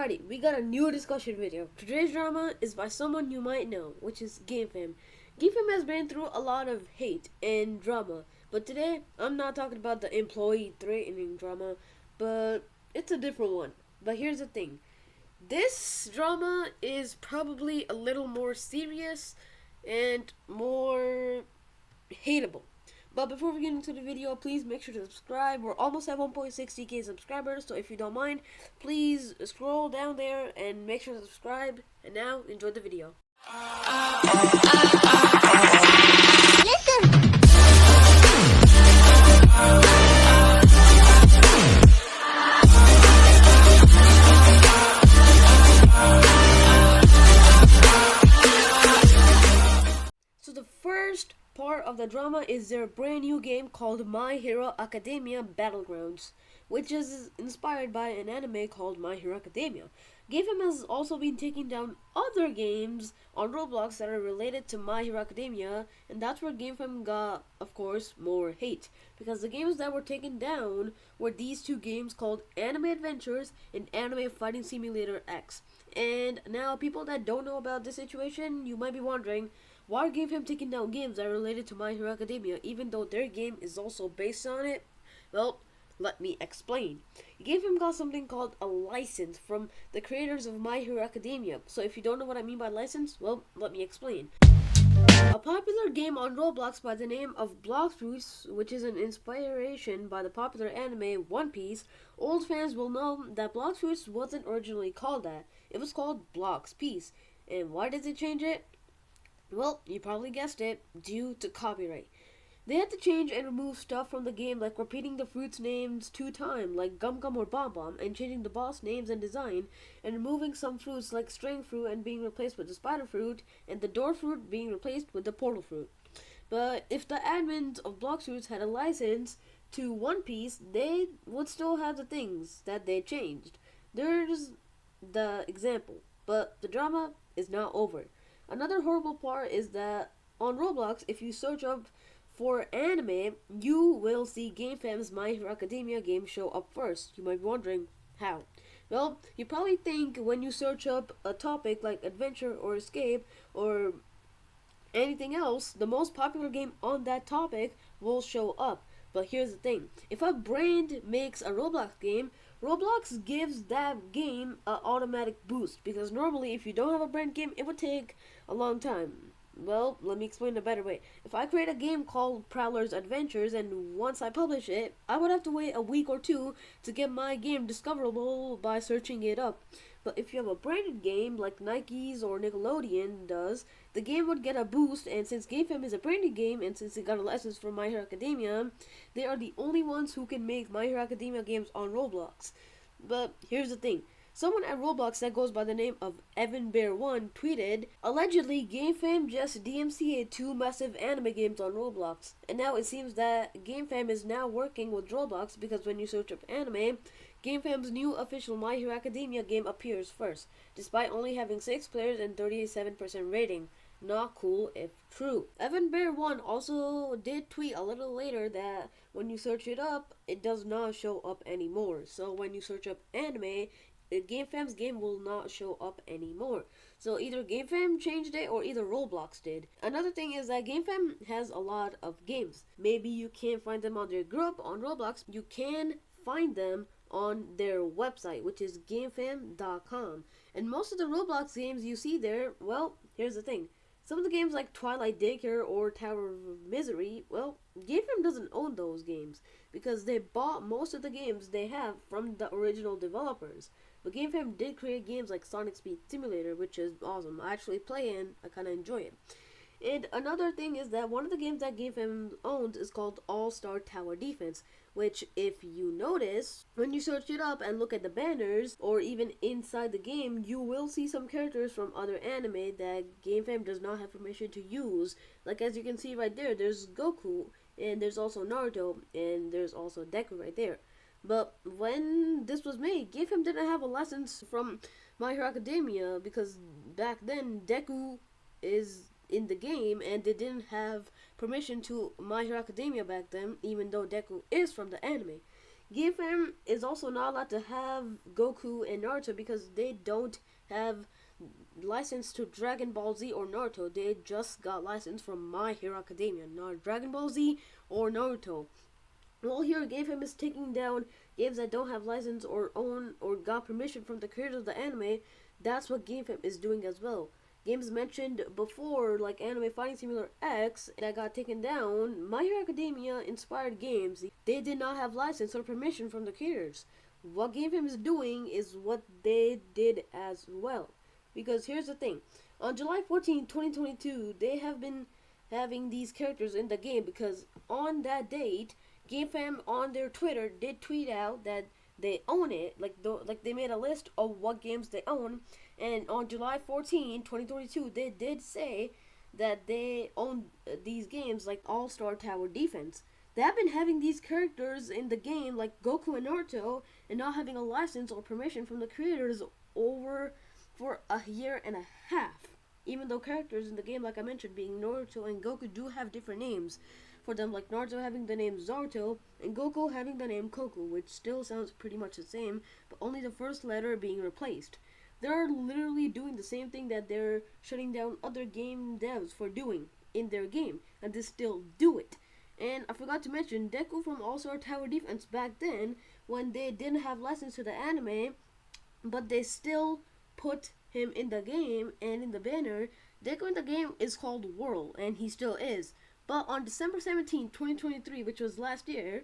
Alrighty, we got a new discussion video. Today's drama is by someone you might know, which is Gamefam. Gamefam has been through a lot of hate and drama, but today I'm not talking about the employee threatening drama, but it's a different one. But here's the thing. This drama is probably a little more serious and more hateable. But before we get into the video, please make sure to subscribe. We're almost at 1.60k subscribers, so if you don't mind, please scroll down there and make sure to subscribe. And now, enjoy the video. So the first part of the drama is their brand new game called My Hero Academia Battlegrounds, which is inspired by an anime called My Hero Academia. Gamefam has also been taking down other games on Roblox that are related to My Hero Academia, and that's where Gamefam got, of course, more hate, because the games that were taken down were these two games called Anime Adventures and Anime Fighting Simulator X. And now, people that don't know about this situation, you might be wondering, why are Gamefam taking down games that are related to My Hero Academia, even though their game is also based on it? Well, let me explain. Gamefam got something called a license from the creators of My Hero Academia. So if you don't know what I mean by license, well, let me explain. A popular game on Roblox by the name of Blox, which is an inspiration by the popular anime One Piece, old fans will know that Blox wasn't originally called that. It was called Blox Piece. And why did they change it? Well, you probably guessed it, due to copyright. They had to change and remove stuff from the game, like repeating the fruits' names 2 times, like Gum Gum or Bomb Bomb, and changing the boss names and design, and removing some fruits like String Fruit and being replaced with the Spider Fruit, and the Door Fruit being replaced with the Portal Fruit. But if the admins of Blox had a license to One Piece, they would still have the things that they changed. There's the example, but the drama is not over. Another horrible part is that on Roblox, if you search up for anime, you will see Gamefam's My Hero Academia game show up first. You might be wondering, how? Well, you probably think when you search up a topic like adventure or escape or anything else, the most popular game on that topic will show up. But here's the thing. If a brand makes a Roblox game, Roblox gives that game an automatic boost, because normally if you don't have a brand game, it would take a long time. Well, let me explain a better way. If I create a game called Prowler's Adventures, and once I publish it, I would have to wait a week or two to get my game discoverable by searching it up. But if you have a branded game like Nike's or Nickelodeon does, the game would get a boost, and since Gamefam is a branded game, and since it got a license from My Hero Academia, they are the only ones who can make My Hero Academia games on Roblox. But here's the thing. Someone at Roblox that goes by the name of EvanBear1 tweeted, allegedly Gamefam just DMCA'd 2 massive anime games on Roblox. And now it seems that Gamefam is now working with Roblox, because when you search up anime, Gamefam's new official My Hero Academia game appears first, despite only having 6 players and 37% rating. Not cool if true. EvanBear1 also did tweet a little later that when you search it up, it does not show up anymore. So when you search up anime, Gamefam's game will not show up anymore. So either Gamefam changed it or either Roblox did. Another thing is that Gamefam has a lot of games. Maybe you can't find them on their group on Roblox. You can find them on their website, which is gamefam.com. And most of the Roblox games you see there, well, here's the thing. Some of the games like Twilight Daycare or Tower of Misery, well, Gamefam doesn't own those games, because they bought most of the games they have from the original developers. But Gamefam did create games like Sonic Speed Simulator, which is awesome. I actually play and I kind of enjoy it. And another thing is that one of the games that Gamefam owns is called All-Star Tower Defense, which, if you notice, when you search it up and look at the banners, or even inside the game, you will see some characters from other anime that Gamefam does not have permission to use. Like, as you can see right there, there's Goku, and there's also Naruto, and there's also Deku right there. But when this was made, Gamefam didn't have a license from My Hero Academia, because back then Deku is in the game, and they didn't have permission to My Hero Academia back then, even though Deku is from the anime. Gamefam is also not allowed to have Goku and Naruto because they don't have license to Dragon Ball Z or Naruto. They just got license from My Hero Academia, not Dragon Ball Z or Naruto. Well, here Gamefam is taking down games that don't have license or own or got permission from the creators of the anime. That's what Gamefam is doing as well. Games mentioned before, like Anime Fighting Simulator X, that got taken down, My Hero Academia inspired games. They did not have license or permission from the creators. What Gamefam is doing is what they did as well. Because here's the thing. On July 14, 2022, they have been having these characters in the game because on that date, Gamefam on their Twitter did tweet out that they own it, like they made a list of what games they own, and on July 14, 2022, they did say that they own these games like All-Star Tower Defense. They have been having these characters in the game like Goku and Naruto and not having a license or permission from the creators over for a year and a half. Even though characters in the game, like I mentioned, being Naruto and Goku do have different names for them, like Naruto having the name Zaruto and Goku having the name Koku, which still sounds pretty much the same, but only the first letter being replaced. They're literally doing the same thing that they're shutting down other game devs for doing in their game, and they still do it. And I forgot to mention Deku from All-Star Tower Defense back then, when they didn't have license to the anime, but they still put him in the game and in the banner. Deku in the game is called Whirl, and he still is. But on December 17, 2023, which was last year,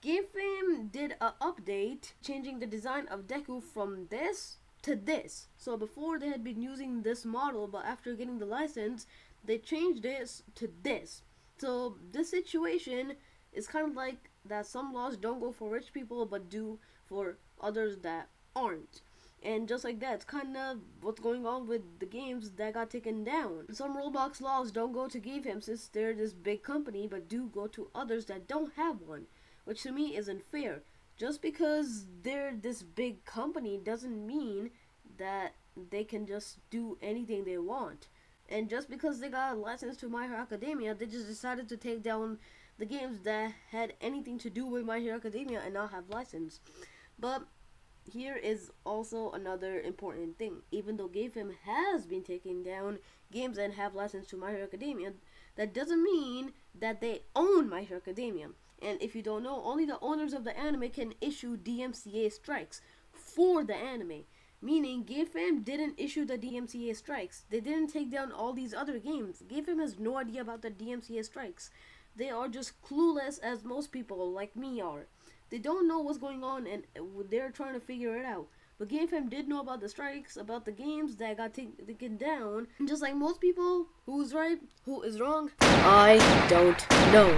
Gamefam did an update changing the design of Deku from this to this. So before they had been using this model, but after getting the license, they changed this to this. So this situation is kind of like that some laws don't go for rich people but do for others that aren't. And just like that, it's kind of what's going on with the games that got taken down. Some Roblox laws don't go to Gamefam since they're this big company, but do go to others that don't have one, which to me isn't fair. Just because they're this big company doesn't mean that they can just do anything they want. And just because they got a license to My Hero Academia, they just decided to take down the games that had anything to do with My Hero Academia and not have license. But here is also another important thing. Even though Gamefam has been taking down games and have license to My Hero Academia, that doesn't mean that they own My Hero Academia. And if you don't know, only the owners of the anime can issue DMCA strikes for the anime. Meaning, Gamefam didn't issue the DMCA strikes. They didn't take down all these other games. Gamefam has no idea about the DMCA strikes. They are just clueless as most people like me are. They don't know what's going on and they're trying to figure it out. But Gamefam did know about the strikes, about the games that got taken down. And just like most people, who's right, who is wrong, I don't know.